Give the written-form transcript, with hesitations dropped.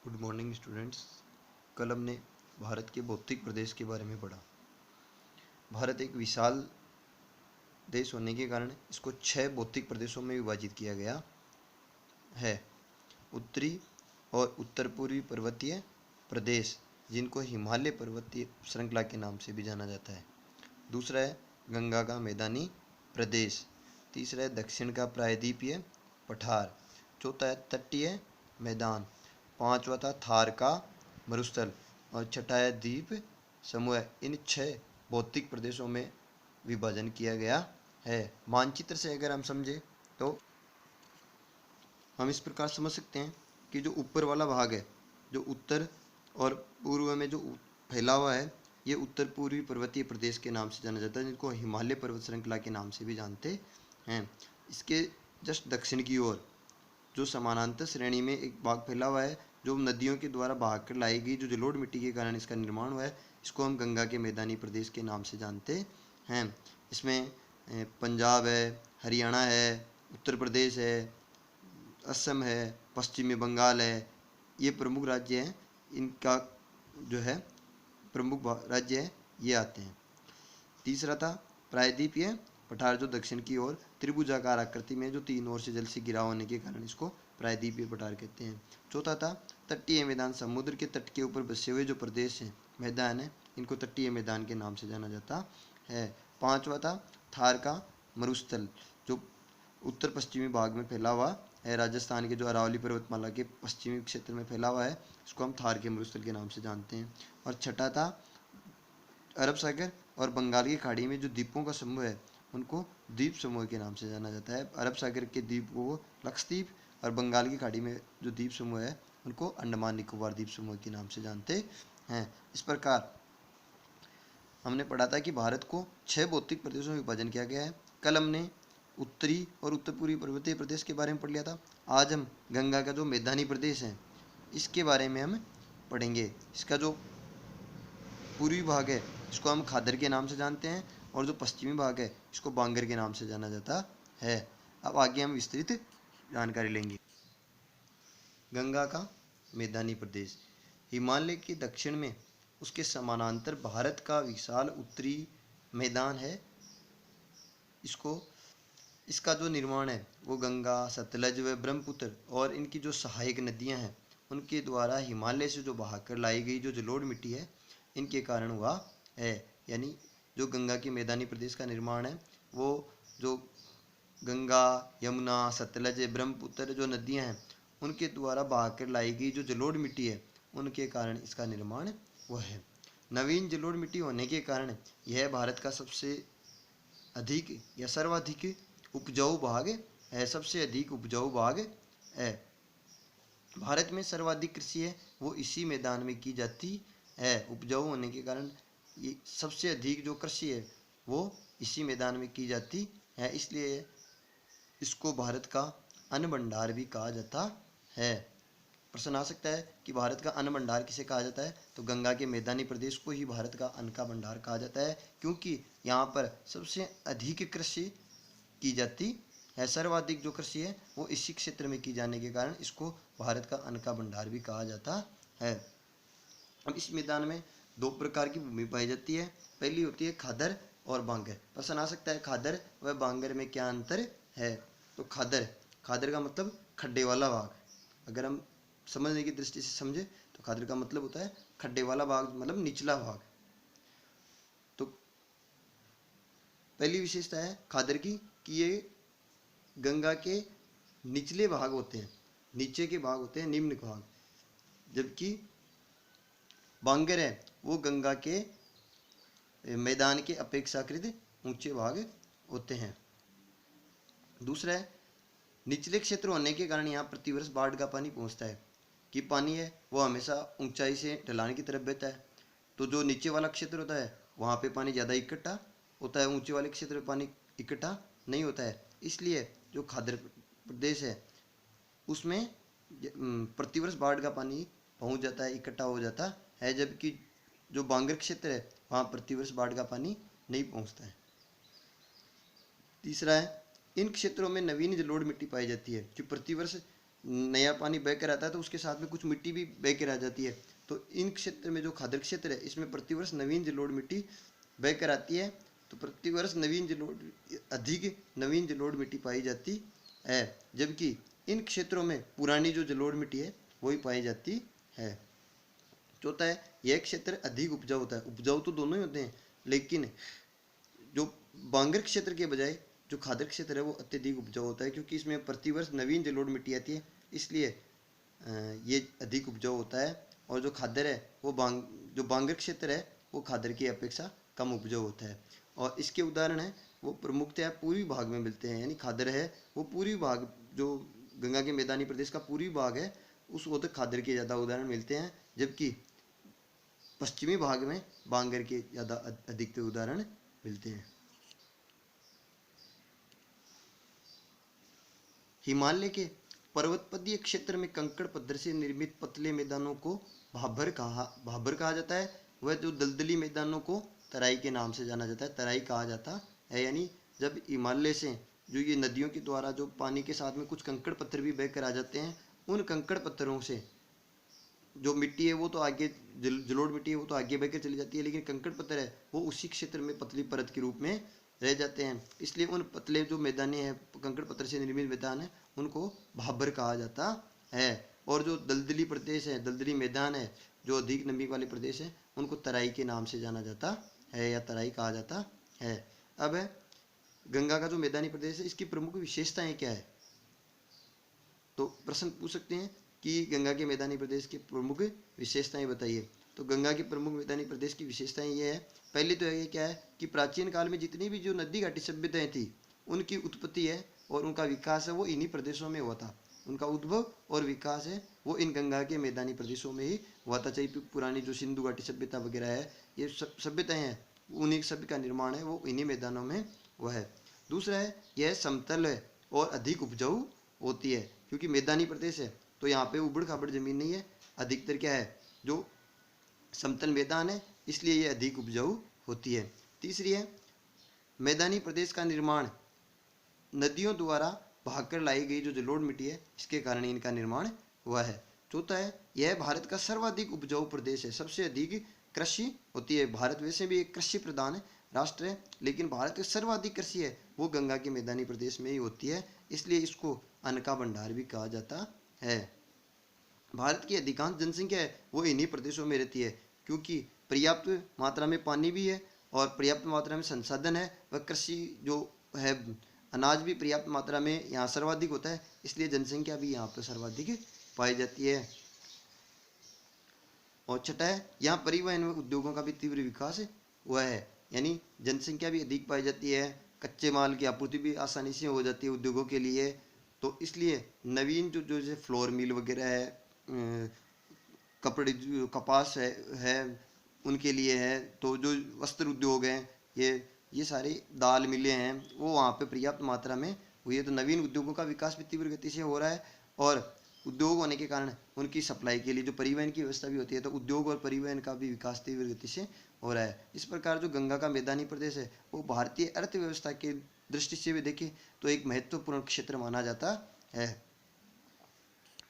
Good morning students. कल हमने भारत के भौतिक प्रदेश के बारे में पढ़ा। भारत एक विशाल देश होने के कारण इसको 6 भौतिक प्रदेशों में विभाजित किया गया है। उत्तरी और उत्तर पूर्वी पर्वतीय प्रदेश, जिनको हिमालय पर्वतीय श्रृंखला के नाम से भी जाना जाता है। दूसरा है गंगा का मैदानी प्रदेश। तीसरा है दक्षिण का प्रायद्वीपीय पठार। चौथा है तटीय मैदान। पांचवा था थार का मरुस्थल और छठा है द्वीप समूह। इन 6 भौतिक प्रदेशों में विभाजन किया गया है। मानचित्र से अगर हम समझे तो हम इस प्रकार समझ सकते हैं कि जो ऊपर वाला भाग है, जो उत्तर और पूर्व में जो फैला हुआ है, ये उत्तर पूर्वी पर्वतीय प्रदेश के नाम से जाना जाता है, जिनको हिमालय पर्वत श्रृंखला के नाम से भी जानते हैं। इसके जस्ट दक्षिण की ओर जो समानांतर श्रेणी में एक भाग फैला हुआ है, जो नदियों के द्वारा बहाकर लाई गई जो जलोढ़ मिट्टी के कारण इसका निर्माण हुआ है, इसको हम गंगा के मैदानी प्रदेश के नाम से जानते हैं। इसमें पंजाब है, हरियाणा है, उत्तर प्रदेश है, असम है, पश्चिमी बंगाल है, ये प्रमुख राज्य हैं। इनका जो है प्रमुख राज्य है, ये आते हैं। तीसरा था प्रायद्वीपीय पठार, जो दक्षिण की ओर त्रिभुजाकार आकृति में जो 3 ओर से जल से घिरा होने के कारण इसको प्रायद्वीपीय पठार कहते हैं। चौथा था तटीय मैदान, समुद्र के तट के ऊपर बसे हुए जो प्रदेश हैं, मैदान है, इनको तटीय मैदान के नाम से जाना जाता है। पांचवा था थार का मरुस्थल, जो उत्तर पश्चिमी भाग में फैला हुआ है, राजस्थान के जो अरावली पर्वतमाला के पश्चिमी क्षेत्र में फैला हुआ है, इसको हम थार के मरुस्थल के नाम से जानते हैं। और छठा था अरब सागर और बंगाल की खाड़ी में जो द्वीपों का समूह है, उनको द्वीप समूह के नाम से जाना जाता है। अरब सागर के द्वीपों को लक्षद्वीप और बंगाल की खाड़ी में जो द्वीप समूह है, उनको अंडमान निकोबार द्वीप समूह के नाम से जानते हैं। इस प्रकार हमने पढ़ा था कि भारत को 6 भौतिक प्रदेशों में विभाजन किया गया है। कल हमने उत्तरी और उत्तर पूर्वी पर्वतीय प्रदेश के बारे में पढ़ लिया था। आज हम गंगा का जो मैदानी प्रदेश है, इसके बारे में हम पढ़ेंगे। इसका जो पूर्वी भाग है, इसको हम खादर के नाम से जानते हैं, और जो पश्चिमी भाग है, इसको बांगर के नाम से जाना जाता है। अब आगे हम विस्तृत जानकारी लेंगे। गंगा का मैदानी प्रदेश हिमालय के दक्षिण में उसके समानांतर भारत का विशाल उत्तरी मैदान है। इसका जो निर्माण है वो गंगा, सतलज व ब्रह्मपुत्र और इनकी जो सहायक नदियां हैं, उनके द्वारा हिमालय से जो बहाकर लाई गई जो जलोढ़ मिट्टी है, इनके कारण हुआ है। यानी जो गंगा के मैदानी प्रदेश का निर्माण है, वो जो गंगा, यमुना, सतलज, ब्रह्मपुत्र जो नदियां हैं, उनके द्वारा बहाकर लाई गई जो जलोढ़ मिट्टी है, उनके कारण इसका निर्माण हुआ है। नवीन जलोढ़ मिट्टी होने के कारण यह भारत का सबसे अधिक या सर्वाधिक उपजाऊ भाग है। सबसे अधिक उपजाऊ भाग है। भारत में सर्वाधिक कृषि है वो इसी मैदान में की जाती है। उपजाऊ होने के कारण ये सबसे अधिक जो कृषि है वो इसी मैदान में की जाती है, इसलिए इसको भारत का अन्न भंडार भी कहा जाता है। प्रश्न आ सकता है कि भारत का अन्न भंडार किसे कहा जाता है, तो गंगा के मैदानी प्रदेश को ही भारत का अन्न का भंडार कहा जाता है, क्योंकि यहाँ पर सबसे अधिक कृषि की जाती है। सर्वाधिक जो कृषि है वो इसी क्षेत्र में की जाने के कारण इसको भारत का अन्न का भंडार भी कहा जाता है। अब इस मैदान में 2 प्रकार की भूमि पाई जाती है। पहली होती है खादर और बांगर। प्रश्न आ सकता है खादर व बांगर में क्या अंतर है, तो खादर का मतलब खड्डे वाला भाग। अगर हम समझने की दृष्टि से समझे तो खादर का मतलब होता है खड्डे वाला भाग, मतलब निचला भाग। तो पहली विशेषता है खादर की कि ये गंगा के निचले भाग होते हैं, नीचे के भाग होते हैं, निम्न भाग। जबकि बांगर है वो गंगा के मैदान के अपेक्षाकृत ऊंचे भाग होते हैं। दूसरा है निचले क्षेत्र होने के कारण यहाँ प्रतिवर्ष बाढ़ का पानी पहुँचता है, कि पानी है वो हमेशा ऊंचाई से ढलान की तरफ बहता है। तो जो नीचे वाला क्षेत्र होता है वहाँ पे पानी ज़्यादा इकट्ठा होता है, ऊंचे वाले क्षेत्र में पानी इकट्ठा नहीं होता है। इसलिए जो खादर प्रदेश है उसमें प्रतिवर्ष बाढ़ का पानी पहुँच जाता है, इकट्ठा हो जाता है, जबकि जो बांगर क्षेत्र है वहाँ प्रतिवर्ष बाढ़ का पानी नहीं पहुँचता है। तीसरा है इन क्षेत्रों में नवीन जलोढ़ मिट्टी पाई जाती है, जो प्रतिवर्ष नया पानी बह कर आता है तो उसके साथ में कुछ मिट्टी भी बह कर आ जाती है। तो इन क्षेत्र में जो खादर क्षेत्र है इसमें प्रतिवर्ष नवीन जलोढ़ मिट्टी बह कर आती है। तो प्रतिवर्ष अधिक नवीन जलोढ़ मिट्टी पाई जाती है, जबकि इन क्षेत्रों में पुरानी जो जलोढ़ मिट्टी है वही पाई जाती है। चौथा है, यह क्षेत्र अधिक उपजाऊ होता है। उपजाऊ तो दोनों ही होते हैं, लेकिन जो बांगर क्षेत्र के बजाय जो खादर क्षेत्र है वो अत्यधिक उपजाऊ होता है, क्योंकि इसमें प्रतिवर्ष नवीन जलोढ़ मिट्टी आती है, इसलिए ये अधिक उपजाऊ होता है। और जो खादर है वो जो बांगर क्षेत्र है वो खादर की अपेक्षा कम उपजाऊ होता है। और इसके उदाहरण है वो प्रमुखतः पूर्वी भाग में मिलते हैं, यानी खादर है वो पूर्वी भाग, जो गंगा के मैदानी प्रदेश का पूर्वी भाग है उस वो तक खादर के ज़्यादा उदाहरण मिलते हैं, जबकि पश्चिमी भाग में बांगर के ज़्यादा अधिकतर उदाहरण मिलते हैं। हिमालय के पर्वतपदीय क्षेत्र में कंकड़ पत्थर से निर्मित पतले मैदानों को भाबर कहा जाता है। वह जो दलदली मैदानों को तराई के नाम से जाना जाता है, तराई कहा जाता है। यानी जब हिमालय से जो ये नदियों के द्वारा जो पानी के साथ में कुछ कंकड़ पत्थर भी बहकर आ जाते हैं, उन कंकड़ पत्थरों से जो मिट्टी है वो तो आगे जलोढ़ मिट्टी है वो तो आगे बहकर चली जाती है, लेकिन कंकड़ पत्थर है वो उसी क्षेत्र में पतली परत के रूप में रह जाते हैं। इसलिए उन पतले जो मैदाने हैं, कंकड़ पत्थर से निर्मित मैदान है, उनको भाबर कहा जाता है। और जो दलदली प्रदेश है, दलदली मैदान है, जो अधिक नमी वाले प्रदेश है, उनको तराई के नाम से जाना जाता है या तराई कहा जाता है। अब है गंगा का जो मैदानी प्रदेश है इसकी प्रमुख विशेषताएं क्या है। तो प्रश्न पूछ सकते हैं कि गंगा के मैदानी प्रदेश की प्रमुख विशेषताएं बताइए। तो गंगा के प्रमुख मैदानी प्रदेश की विशेषताएं ये है, पहली तो ये क्या है कि प्राचीन काल में जितनी भी जो नदी घाटी सभ्यताएं थी उनकी उत्पत्ति है और उनका विकास है वो इन्हीं प्रदेशों में हुआ था। उनका उद्भव और विकास है वो इन गंगा के मैदानी प्रदेशों में ही हुआ था। चाहे पुरानी जो सिंधु घाटी सभ्यता वगैरह है, ये सभ्यताएं हैं, उन्हीं सभ्य का निर्माण है वो इन्हीं मैदानों में हुआ है। दूसरा है यह समतल है और अधिक उपजाऊ होती है, क्योंकि मैदानी प्रदेश है तो यहाँ पे उबड़ खाबड़ जमीन नहीं है, अधिकतर क्या है जो समतल मैदान है, इसलिए ये अधिक उपजाऊ होती है। तीसरी है मैदानी प्रदेश का निर्माण नदियों द्वारा बहाकर लाई गई जो जलोढ़ मिट्टी है इसके कारण इनका निर्माण हुआ है। चौथा है यह भारत का सर्वाधिक उपजाऊ प्रदेश है, सबसे अधिक कृषि होती है। भारत वैसे भी एक कृषि प्रधान राष्ट्र है, लेकिन भारत की सर्वाधिक कृषि है वो गंगा के मैदानी प्रदेश में ही होती है, इसलिए इसको अन्न का भंडार भी कहा जाता है। भारत की अधिकांश जनसंख्या है वो इन्हीं प्रदेशों में रहती है, क्योंकि पर्याप्त मात्रा में पानी भी है और पर्याप्त मात्रा में संसाधन है, वह कृषि जो है अनाज भी पर्याप्त मात्रा में यहाँ सर्वाधिक होता है, इसलिए जनसंख्या भी यहाँ पर सर्वाधिक पाई जाती है। और छठा है यहाँ परिवहन व उद्योगों का भी तीव्र विकास हुआ है, यानी जनसंख्या भी अधिक पाई जाती है, कच्चे माल की आपूर्ति भी आसानी से हो जाती है उद्योगों के लिए। तो इसलिए नवीन जो जो जैसे फ्लोर मिल वगैरह है, कपड़े कपास है उनके लिए है, तो जो वस्त्र उद्योग हैं ये सारी दाल मिलें हैं वो वहाँ पे पर्याप्त मात्रा में हुई है। तो नवीन उद्योगों का विकास भी तीव्र गति से हो रहा है, और उद्योग होने के कारण उनकी सप्लाई के लिए जो परिवहन की व्यवस्था भी होती है, तो उद्योग और परिवहन का भी विकास तीव्र गति से हो रहा है। इस प्रकार जो गंगा का मैदानी प्रदेश है वो भारतीय अर्थव्यवस्था की दृष्टि से भी देखें तो एक महत्वपूर्ण क्षेत्र माना जाता है।